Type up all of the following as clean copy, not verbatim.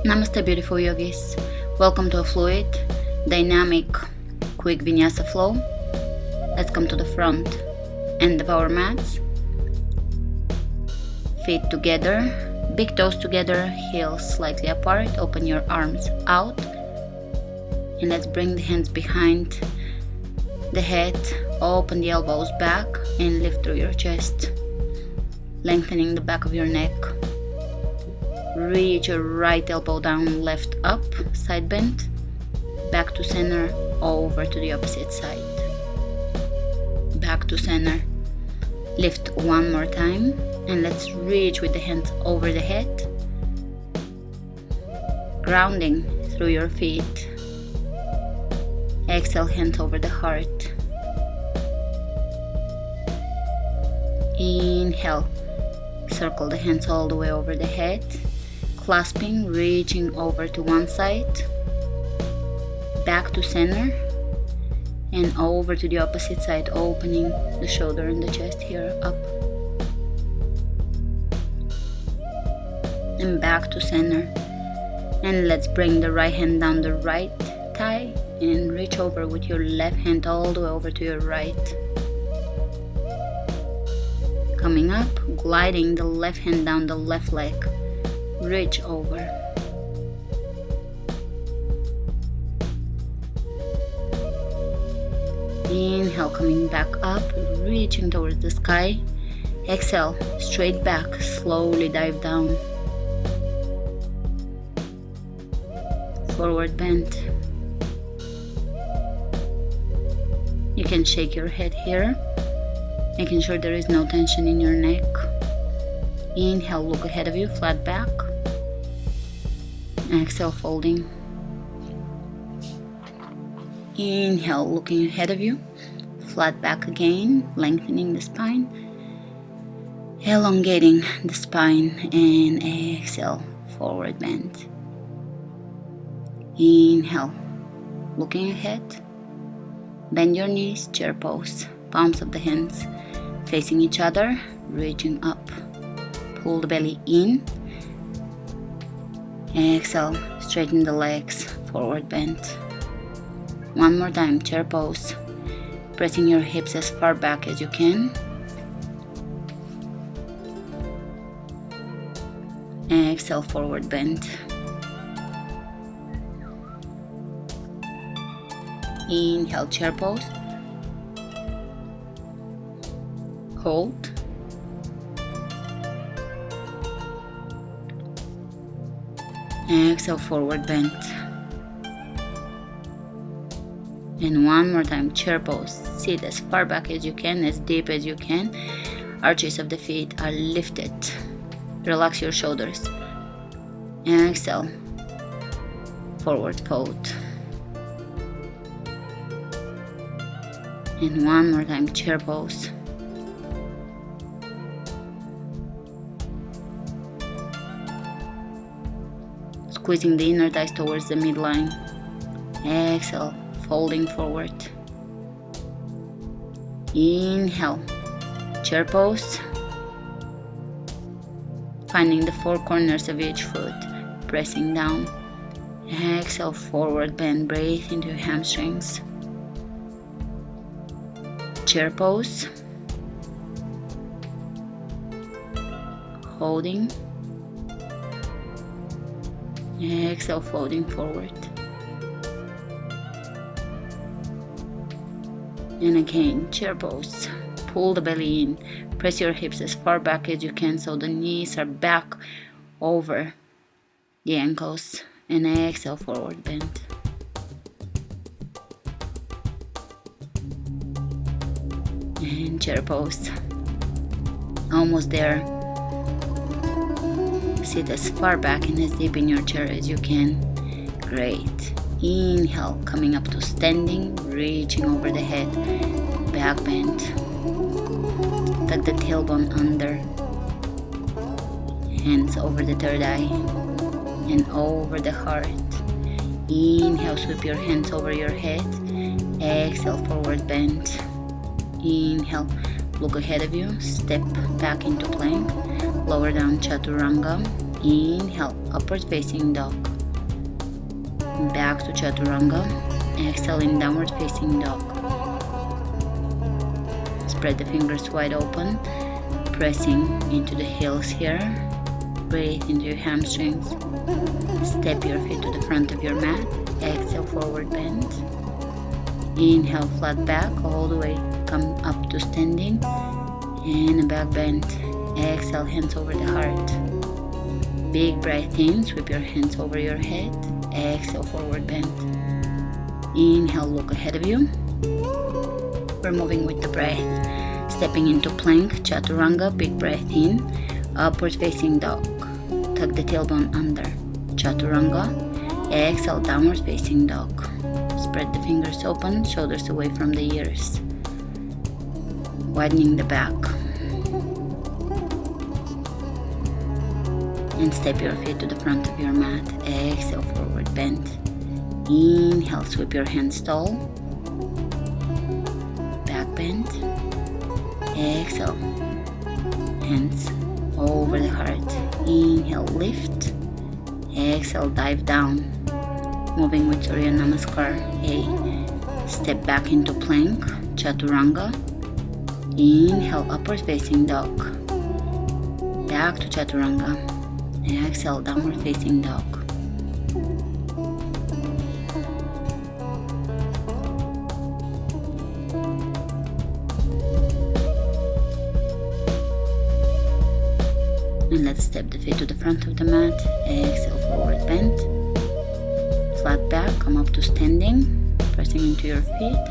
Namaste, beautiful yogis. Welcome to a fluid, dynamic, quick vinyasa flow. Let's come to the front and the power mats. Feet together, big toes together, heels slightly apart. Open your arms out. And let's bring the hands behind the head. Open the elbows back and lift through your chest, lengthening the back of your neck. Reach your right elbow down, left up, side bend, back to center, over to the opposite side. Back to center. Lift one more time and let's reach with the hands over the head, grounding through your feet. Exhale, hands over the heart. Inhale, circle the hands all the way over the head, clasping, reaching over to one side, back to center, and over to the opposite side, opening the shoulder and the chest here, up, and back to center. And let's bring the right hand down the right thigh and reach over with your left hand all the way over to your right. Coming up, gliding the left hand down the left leg, reach over. Inhale, coming back up, reaching towards the sky. Exhale, straight back, slowly dive down. Forward bend. You can shake your head here, making sure there is no tension in your neck. Inhale, look ahead of you, flat back. Exhale, folding. Inhale, looking ahead of you, flat back again, lengthening the spine, elongating the spine, and exhale, forward bend. Inhale, looking ahead, bend your knees, chair pose, palms of the hands facing each other, reaching up. Pull the belly in. Exhale, straighten the legs, forward bend. One more time, chair pose, pressing your hips as far back as you can. Exhale, forward bend. Inhale, chair pose. Hold. Exhale, forward bend. And one more time, chair pose. Sit as far back as you can, as deep as you can. Arches of the feet are lifted. Relax your shoulders. Exhale, forward fold. And one more time, chair pose. Squeezing the inner thighs towards the midline. Exhale, folding forward. Inhale, chair pose. Finding the four corners of each foot, pressing down. Exhale, forward bend, breathe into your hamstrings. Chair pose. Holding. Exhale, folding forward. And again, chair pose. Pull the belly in. Press your hips as far back as you can so the knees are back over the ankles. And exhale, forward bend. And chair pose. Almost there. Sit as far back and as deep in your chair as you can. Great. Inhale, coming up to standing, reaching over the head, back bend. Tuck the tailbone under. Hands over the third eye and over the heart. Inhale, sweep your hands over your head. Exhale, forward bend. Inhale, look ahead of you, step back into plank, lower down chaturanga, Inhale, upward facing dog. Back to chaturanga. Exhale in downward facing dog. Spread the fingers wide open, pressing into the heels here. Breathe into your hamstrings. Step your feet to the front of your mat. Exhale, forward bend. Inhale, flat back all the way. Come up to standing and a back bend. Exhale, hands over the heart. Big breath in, sweep your hands over your head. Exhale, forward bend. Inhale, look ahead of you. We're moving with the breath. Stepping into plank, chaturanga, big breath in. Upward facing dog. Tuck the tailbone under. Chaturanga. Exhale, downward facing dog. Spread the fingers open, shoulders away from the ears. Widening the back. And step your feet to the front of your mat. Exhale, forward bend. Inhale, sweep your hands tall. Back bend. Exhale, hands over the heart. Inhale, lift. Exhale, dive down. Moving with Surya Namaskar. Step back into plank, chaturanga. Inhale, upward facing dog. Back to chaturanga. Exhale, downward facing dog. And let's step the feet to the front of the mat. Exhale, forward bend. Flat back, come up to standing. Pressing into your feet.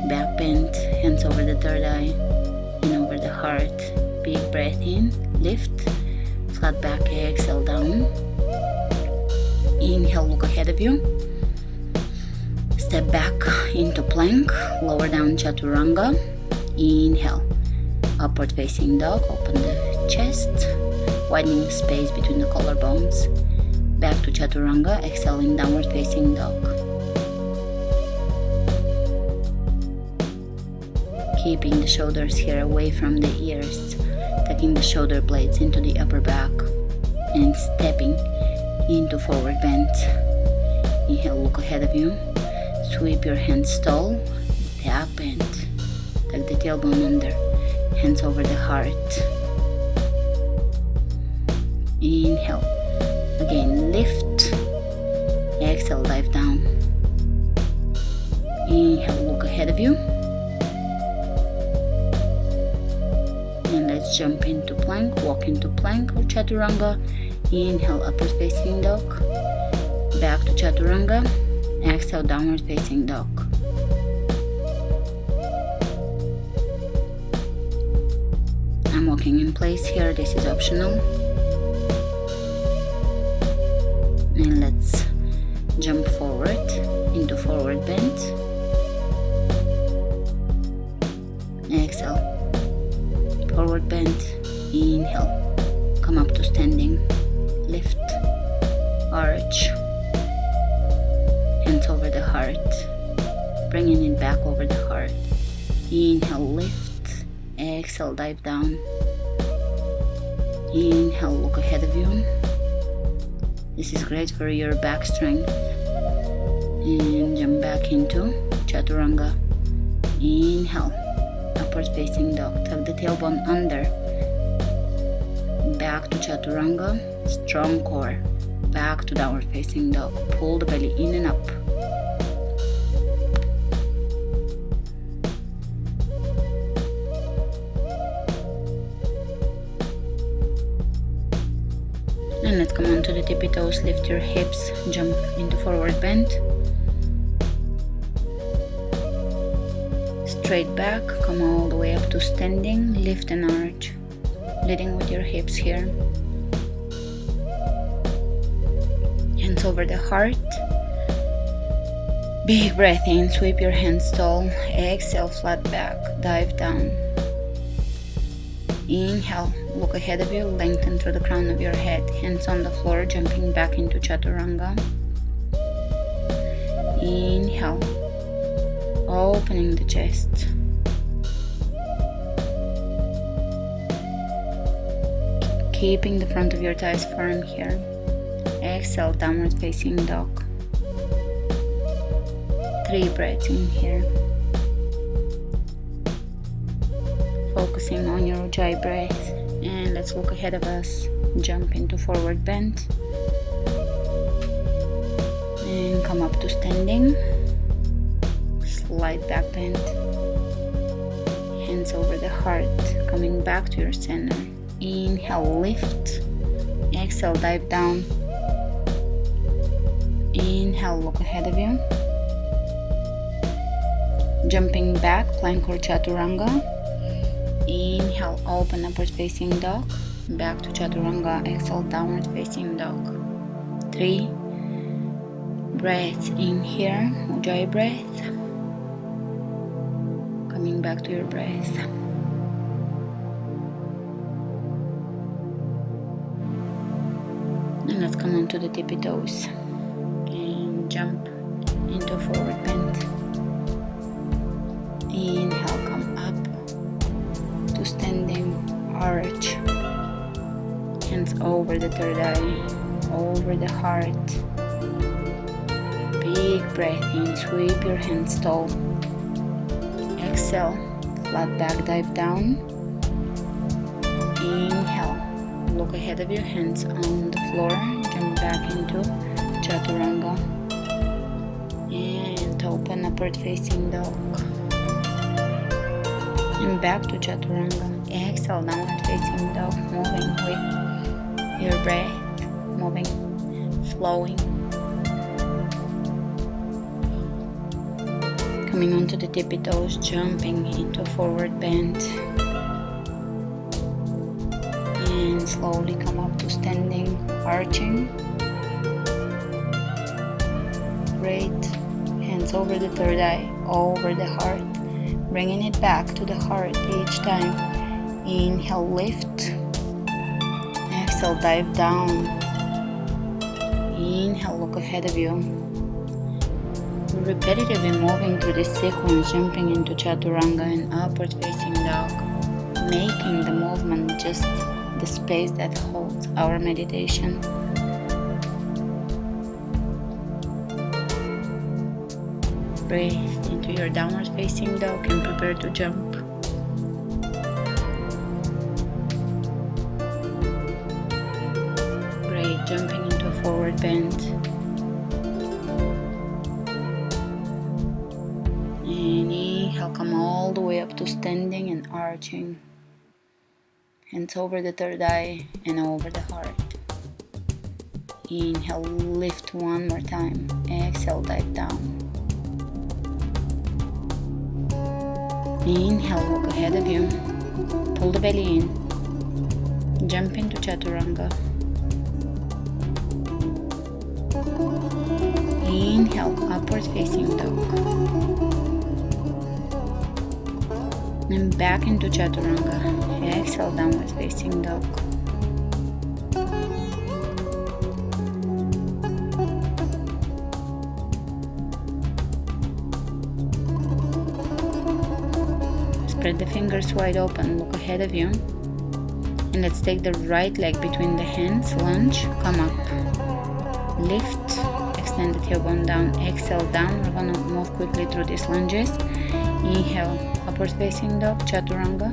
Back bend, hands over the third eye and over the heart. Big breath in, lift. Flat back, exhale down. Inhale, look ahead of you. Step back into plank, lower down chaturanga. Inhale, upward facing dog, open the chest, widening the space between the collarbones. Back to chaturanga, exhale in downward facing dog. Keeping the shoulders here away from the ears. Tucking the shoulder blades into the upper back and stepping into forward bend. Inhale, look ahead of you. Sweep your hands tall. Back bend. Tuck the tailbone under. Hands over the heart. Inhale. Again, lift. Exhale, dive down. Inhale, look ahead of you. Let's jump into plank, walk into plank or chaturanga. Inhale, upward facing dog. Back to chaturanga. Exhale, downward facing dog. I'm walking in place here, this is optional. And let's jump forward into forward bend. Exhale. Forward bend, inhale, come up to standing, lift, arch, hands over the heart, bringing it back over the heart. Inhale, lift, exhale, dive down. Inhale, look ahead of you. This is great for your back strength. And jump back into chaturanga. Inhale. Upward facing dog. Tuck the tailbone under. Back to chaturanga. Strong core. Back to downward facing dog. Pull the belly in and up. And let's come on to the tippy toes. Lift your hips. Jump into forward bend. Straight back, come all the way up to standing, lift and arch, leading with your hips here. Hands over the heart. Big breath in, sweep your hands tall, exhale, flat back, dive down. Inhale, look ahead of you, lengthen through the crown of your head, hands on the floor, jumping back into chaturanga. Inhale. Opening the chest. keeping the front of your thighs firm here. Exhale, downward facing dog. 3 breaths in here. Focusing on your ujjayi breath. And let's look ahead of us. Jump into forward bend. And come up to standing. Slight back bend. Hands over the heart. Coming back to your center. Inhale, lift. Exhale, dive down. Inhale, look ahead of you. Jumping back, plank or chaturanga. Inhale, open upward facing dog. Back to chaturanga. Exhale, downward facing dog. 3 breaths in here, ujjayi breath. Coming back to your breath. And let's come on to the tippy toes and jump into forward bend. Inhale, come up to standing arch. Hands over the third eye, over the heart. Big breath in, sweep your hands tall. Exhale, flat back, dive down. Inhale, look ahead of you, hands on the floor. Jump back into chaturanga. And open upward facing dog. And back to chaturanga. Exhale, downward facing dog. Moving with your breath. Moving, flowing. Coming onto the tippy toes, jumping into forward bend. And slowly come up to standing, arching. Great. Hands over the third eye, over the heart. Bringing it back to the heart each time. Inhale, lift. Exhale, dive down. Inhale, look ahead of you. Repetitively moving through this sequence, jumping into chaturanga and upward facing dog, making the movement just the space that holds our meditation. Breathe into your downward facing dog and prepare to jump. Great, jumping into a forward bend. And inhale, come all the way up to standing and arching. Hands over the third eye and over the heart. Inhale, lift one more time. Exhale, dive down. Inhale, look ahead of you. Pull the belly in. Jump into chaturanga. Inhale, upward facing dog. And back into chaturanga. Exhale, downward facing dog. Spread the fingers wide open, look ahead of you. And let's take the right leg between the hands, lunge, come up. Lift, extend the tailbone down, exhale down. We're gonna move quickly through these lunges. Inhale, upward facing dog, chaturanga.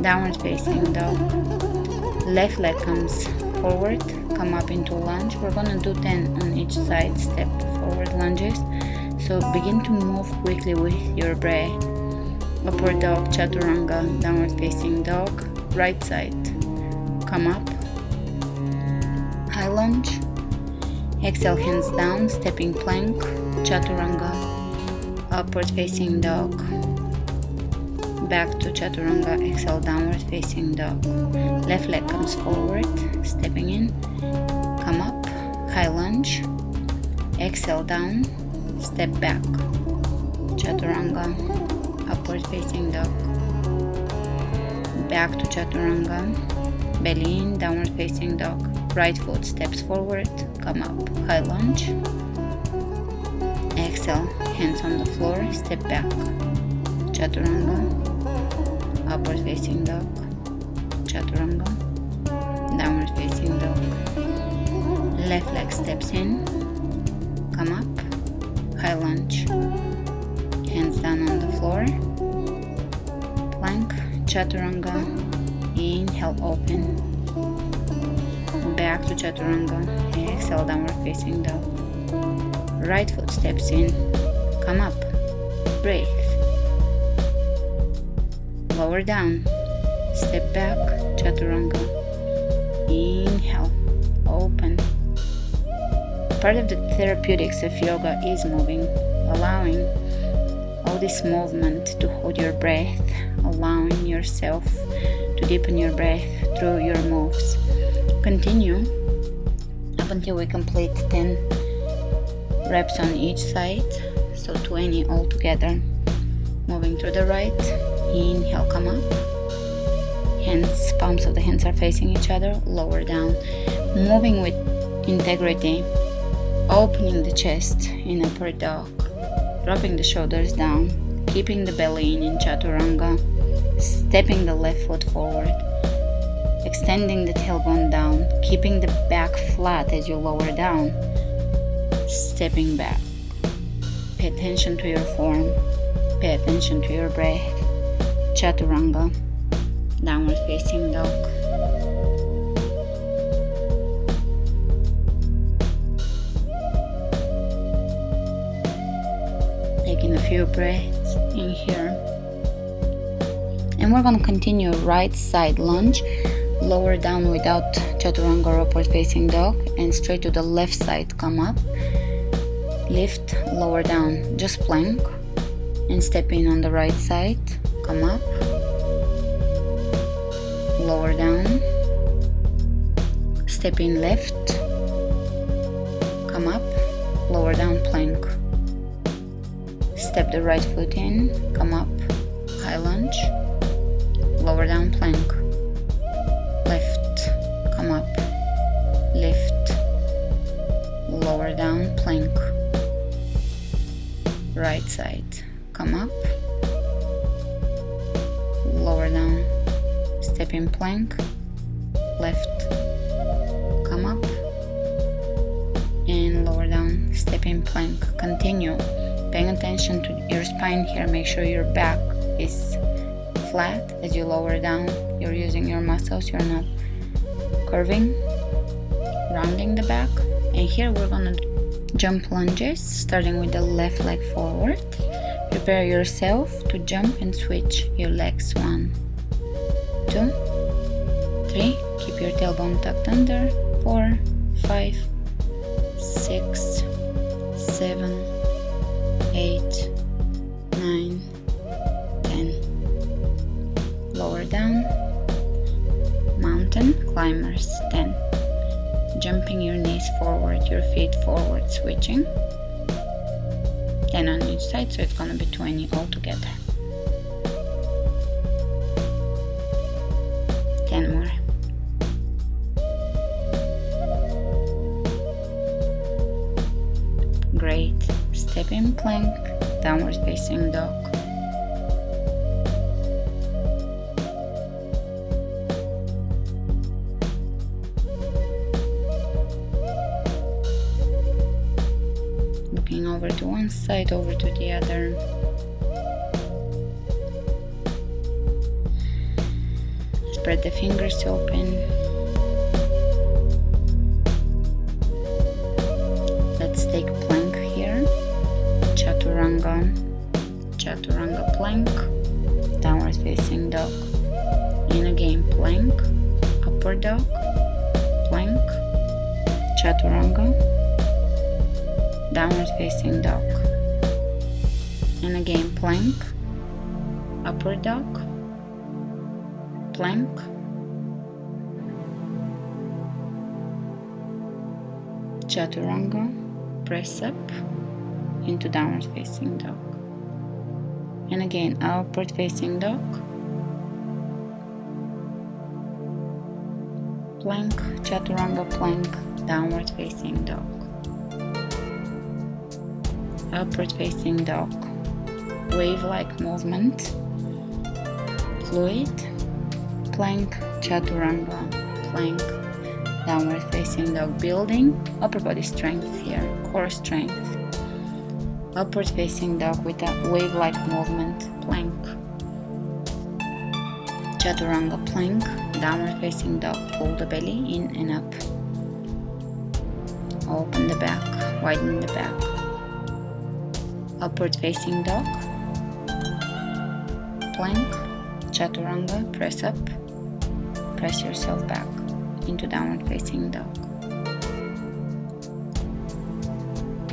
Downward facing dog. Left leg comes forward, come up into lunge. We're gonna do 10 on each side, step forward lunges. So begin to move quickly with your breath. Upward dog, chaturanga, downward facing dog, right side, come up, high lunge, exhale, hands down, stepping plank, chaturanga, upward facing dog, back to chaturanga, exhale, downward facing dog, left leg comes forward, stepping in, come up, high lunge, exhale down, step back, chaturanga, upward facing dog, back to chaturanga, belly in, downward facing dog, right foot steps forward, come up, high lunge, exhale, hands on the floor, step back, chaturanga, upward facing dog, chaturanga, downward facing dog. Left leg steps in, come up, high lunge, hands down on the floor, plank, chaturanga, inhale, open, back to chaturanga, exhale, downward facing dog. Right foot steps in, come up, breathe, lower down, step back, chaturanga, inhale, open. Part of the therapeutics of yoga is moving, allowing all this movement to hold your breath, allowing yourself to deepen your breath through your moves. Continue up until we complete 10 reps on each side, so 20 all together. Moving to the right, inhale, come up, hands, palms of the hands are facing each other, lower down, moving with integrity, opening the chest in upward dog, dropping the shoulders down, keeping the belly in chaturanga, stepping the left foot forward, extending the tailbone down, keeping the back flat as you lower down, stepping back. Pay attention to your form, pay attention to your breath. Chaturanga, downward facing dog. Taking a few breaths in here. And we're going to continue right side lunge, lower down without chaturanga or upward facing dog, and straight to the left side, come up, lift, lower down, just plank, and step in on the right side, come up, lower down, step in left, come up, lower down, plank, step the right foot in, come up, high lunge, lower down, plank, left, come up, lift, lower down, plank, right side, come up, lower down, step in plank, left, come up, and lower down, step in plank. Continue paying attention to your spine here. Make sure your back is flat as you lower down. You're using your muscles, you're not curving, rounding the back. And here we're gonna jump lunges, starting with the left leg forward. Prepare yourself to jump and switch your legs. 1, 2, 3. Keep your tailbone tucked under. 4, 5, 6, 7, 8, 9, 10. Lower down. Mountain climbers. 10. Jumping your knees forward, your feet forward, switching. 10 on each side, so it's gonna be 20 altogether. 10 more. Great. Step in plank, downward facing dog. Looking over to one side, over to the other. Spread the fingers open. Let's take plank here. Chaturanga. Chaturanga plank. Downward facing dog. In again, plank. Upward dog. Plank. Chaturanga. Downward facing dog. And again, plank, upward dog, plank, chaturanga, press up into downward facing dog. And again, upward facing dog, plank, chaturanga, plank, downward facing dog. Upward facing dog, wave-like movement, fluid, plank, chaturanga, plank, Downward facing dog, building upper body strength here, core strength. Upward facing dog with a wave-like movement, plank. Chaturanga plank, downward facing dog, pull the belly in and up. Open the back, widen the back. Upward facing dog, plank, chaturanga, press up, press yourself back into downward facing dog.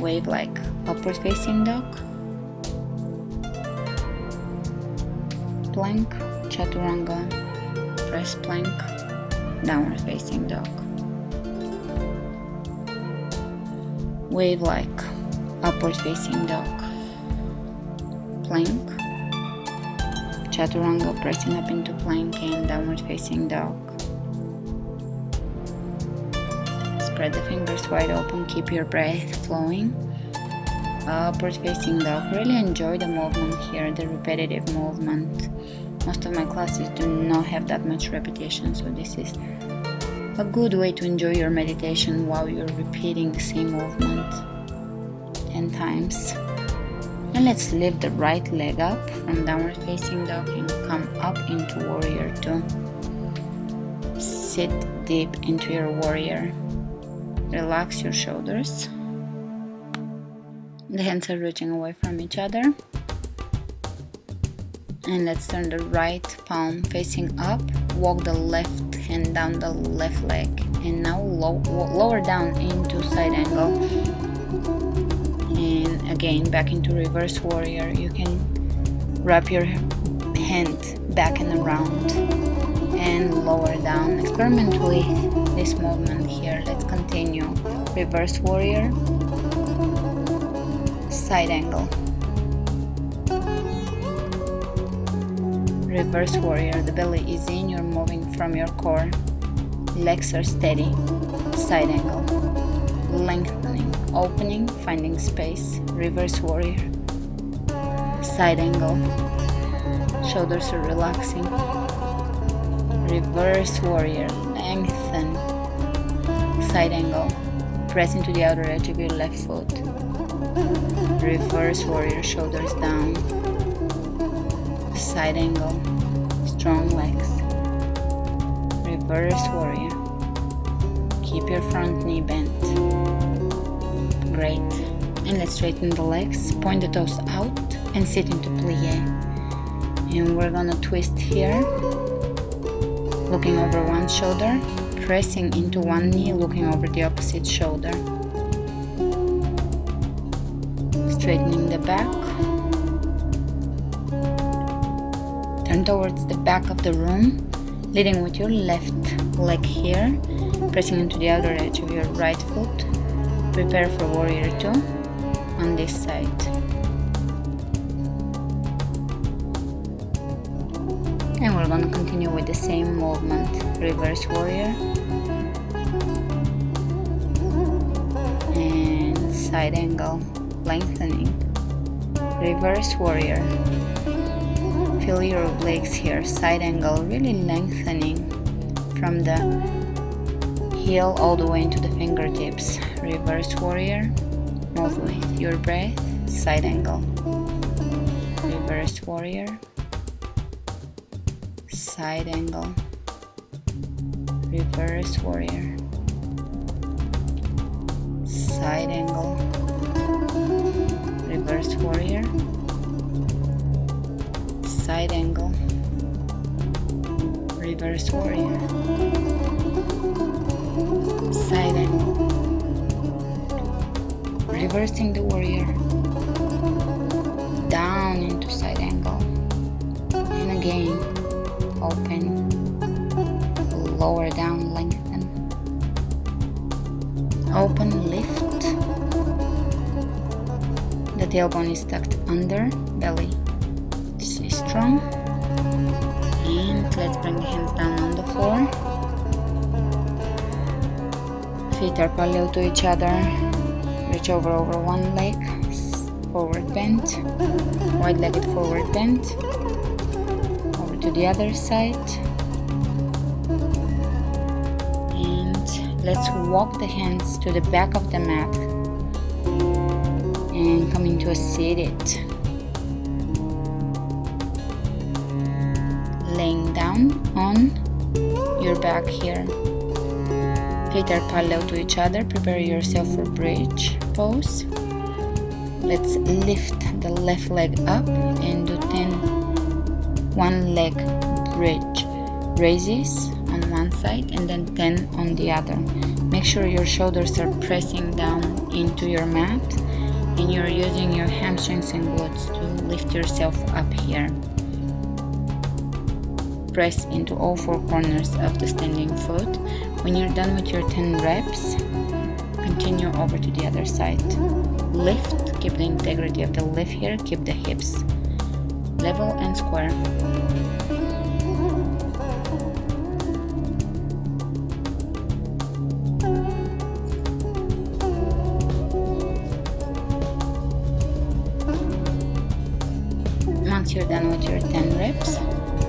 Wave like upward facing dog, plank, chaturanga, press plank, downward facing dog. Wave like upward facing dog, plank, chaturanga, pressing up into plank and downward facing dog. Spread the fingers wide open, keep your breath flowing. Upward facing dog, really enjoy the movement here, the repetitive movement. Most of my classes do not have that much repetition, so this is a good way to enjoy your meditation while you're repeating the same movement 10 times. And let's lift the right leg up from downward facing dog and come up into warrior 2. Sit deep into your warrior. Relax your shoulders. The hands are reaching away from each other. And let's turn the right palm facing up. Walk the left hand down the left leg. And now lower down into side angle. And again, back into reverse warrior. You can wrap your hand back and around and lower down. Experiment with this movement here. Let's continue. Reverse warrior, side angle. Reverse warrior, the belly is in, you're moving from your core. Legs are steady. Side angle. Lengthening, opening, finding space. Reverse warrior. Side angle. Shoulders are relaxing. Reverse warrior, lengthen. Side angle. Press into the outer edge of your left foot. Reverse warrior, shoulders down. Side angle. Strong legs. Reverse warrior. Keep your front knee bent. Great. And let's straighten the legs. Point the toes out and sit into plie. And we're gonna twist here. Looking over one shoulder, pressing into one knee, looking over the opposite shoulder. Straightening the back. Turn towards the back of the room, leading with your left leg here, pressing into the outer edge of your right foot. Prepare for warrior 2 on this side. And we're going to continue with the same movement. Reverse warrior. And side angle. Lengthening. Reverse warrior. Feel your obliques here. Side angle. Really lengthening from the heel all the way into the fingertips. Reverse warrior. Move with your breath. Side angle. Reverse warrior. Side angle. Reverse warrior. Side angle. Reverse warrior. Side angle. Reverse warrior. Side angle. Reversing the warrior. Down into side angle. And again. Open, lower down, lengthen, open, lift. The tailbone is tucked under, belly is strong. And let's bring the hands down on the floor. Feet are parallel to each other. Reach over one leg, forward bend, wide-legged forward bend. To the other side, and Let's walk the hands to the back of the mat and come into a seated. Laying down on your back here. Feet are parallel to each other. Prepare yourself for bridge pose. Let's lift the left leg up and do 10 one leg bridge raises on one side and then 10 on the other. Make sure your shoulders are pressing down into your mat and you're using your hamstrings and glutes to lift yourself up here. Press into all four corners of the standing foot. When you're done with your 10 reps, continue over to the other side. Lift, keep the integrity of the lift here, keep the hips level and square. Once you're done with your 10 reps,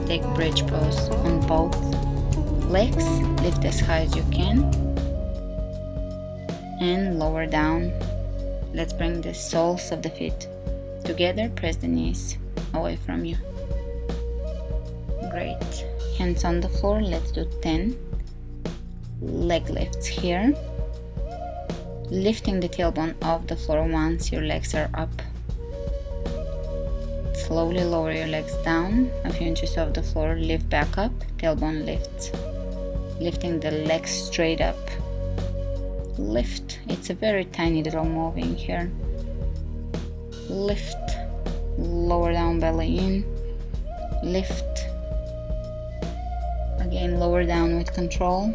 take bridge pose on both legs, lift as high as you can and lower down. Let's bring the soles of the feet together, press the knees away from you. Great. Hands on the floor, let's do 10 leg lifts here. Lifting the tailbone off the floor once your legs are up. Slowly lower your legs down a few inches off the floor, lift back up, tailbone lifts. Lifting the legs straight up. Lift. It's a very tiny little moving here. Lift. Lower down, belly in. Lift. Again, lower down with control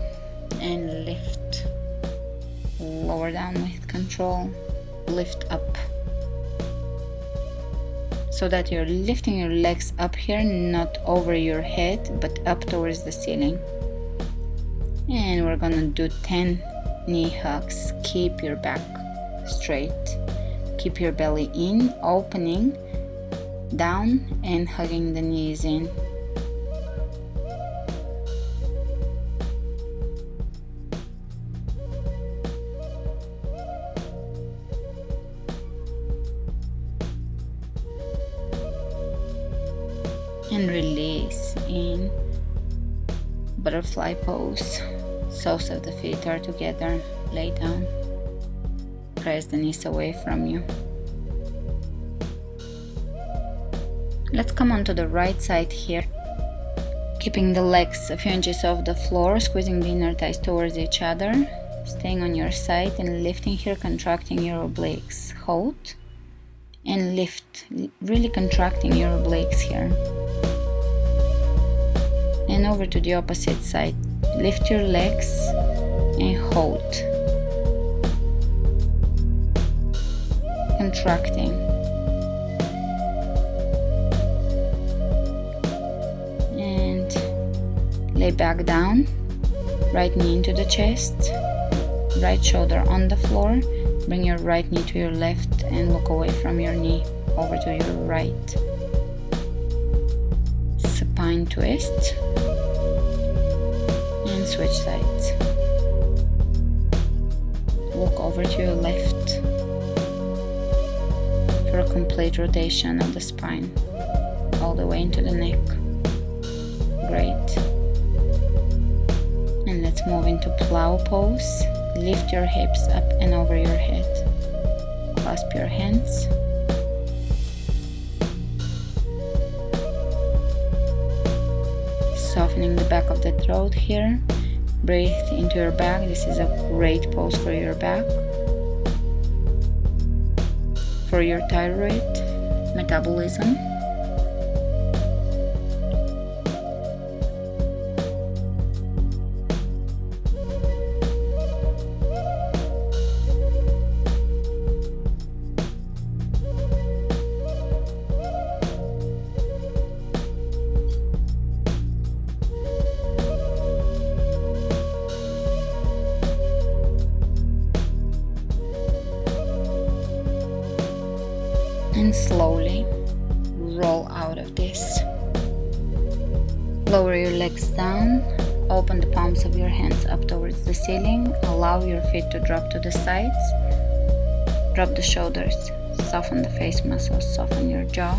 and lift. Lower down with control. Lift up. So that you're lifting your legs up here, not over your head, but up towards the ceiling. And we're gonna do 10 knee hugs. Keep your back straight. Keep your belly in, opening down and hugging the knees in. And release in butterfly pose. Soles of the feet are together. Lay down. Press the knees away from you. Let's come onto the right side here. Keeping the legs a few inches off the floor, squeezing the inner thighs towards each other. Staying on your side and lifting here, contracting your obliques. Hold and lift. Really contracting your obliques here. And over to the opposite side. Lift your legs and hold. Contracting. And lay back down. Right knee into the chest. Right shoulder on the floor. Bring your right knee to your left and look away from your knee over to your right. Supine twist. And switch sides. Look over to your left for a complete rotation of the spine all the way into the neck. Great. And let's move into plow pose. Lift your hips up and over your head. Clasp your hands. Softening the back of the throat here. Breathe into your back. This is a great pose for your back. For your thyroid metabolism. And slowly roll out of this. Lower your legs down, Open the palms of your hands up towards the ceiling. Allow your feet to drop to the sides. Drop the shoulders. Soften the face muscles. Soften your jaw.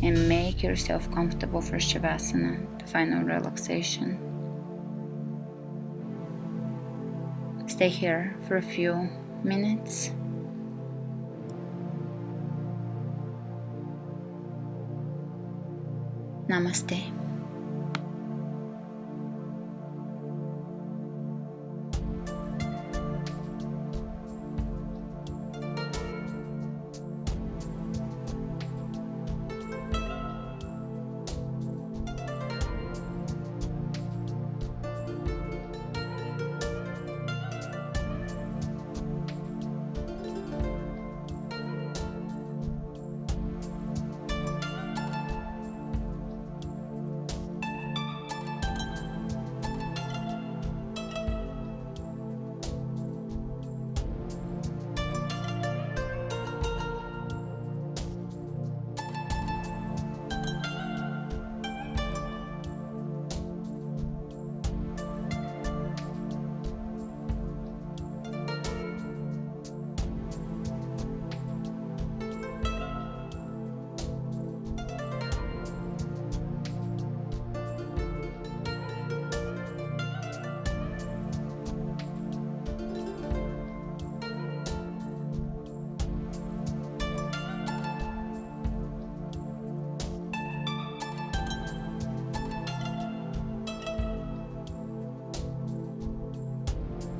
And make yourself comfortable for savasana, the final relaxation. Stay here for a few minutes. Namaste.